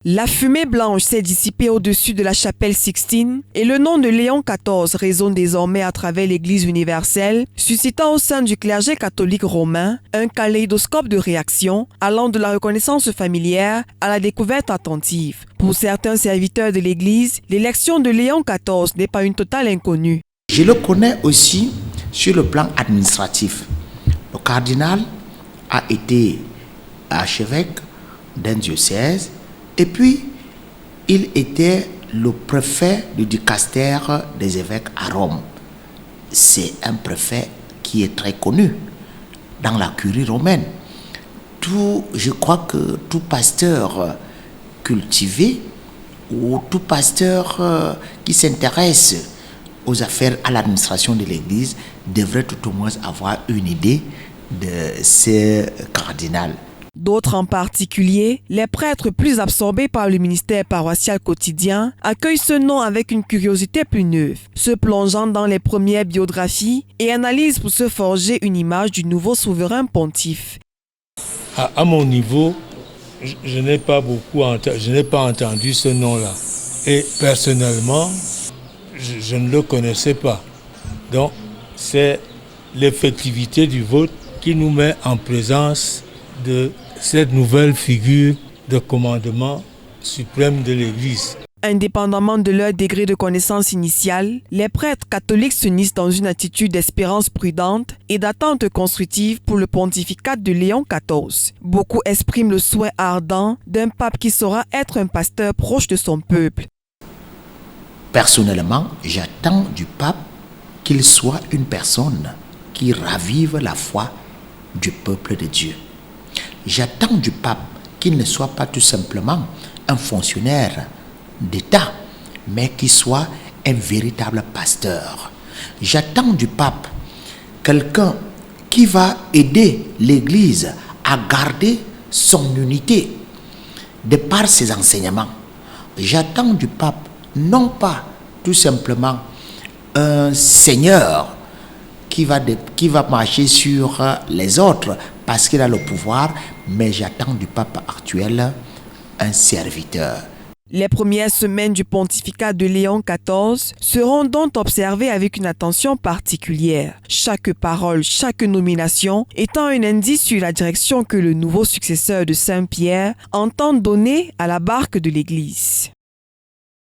La fumée blanche s'est dissipée au-dessus de la chapelle Sixtine et le nom de Léon XIV résonne désormais à travers l'Église universelle, suscitant au sein du clergé catholique romain un kaléidoscope de réactions allant de la reconnaissance familière à la découverte attentive. Pour certains serviteurs de l'Église, l'élection de Léon XIV n'est pas une totale inconnue. Je le connais aussi sur le plan administratif. Le cardinal a été archevêque d'un diocèse et puis il était le préfet du dicastère des évêques à Rome. C'est un préfet qui est très connu dans la curie romaine. Je crois que tout pasteur cultivé ou tout pasteur qui s'intéresse aux affaires, à l'administration de l'Église devrait tout au moins avoir une idée de ce cardinal. D'autres, en particulier, les prêtres plus absorbés par le ministère paroissial quotidien, accueillent ce nom avec une curiosité plus neuve, se plongeant dans les premières biographies et analysent pour se forger une image du nouveau souverain pontife. À mon niveau, je n'ai pas entendu ce nom-là. Et personnellement, je ne le connaissais pas. Donc, c'est l'effectivité du vote qui nous met en présence de cette nouvelle figure de commandement suprême de l'Église. Indépendamment de leur degré de connaissance initiale, les prêtres catholiques s'unissent dans une attitude d'espérance prudente et d'attente constructive pour le pontificat de Léon XIV. Beaucoup expriment le souhait ardent d'un pape qui saura être un pasteur proche de son peuple. Personnellement, j'attends du pape qu'il soit une personne qui ravive la foi du peuple de Dieu. J'attends du pape qu'il ne soit pas tout simplement un fonctionnaire d'État, mais qu'il soit un véritable pasteur. J'attends du pape quelqu'un qui va aider l'Église à garder son unité de par ses enseignements. J'attends du pape non pas tout simplement un seigneur qui va marcher sur les autres parce qu'il a le pouvoir, mais j'attends du pape actuel un serviteur. Les premières semaines du pontificat de Léon XIV seront donc observées avec une attention particulière. Chaque parole, chaque nomination étant un indice sur la direction que le nouveau successeur de Saint-Pierre entend donner à la barque de l'Église.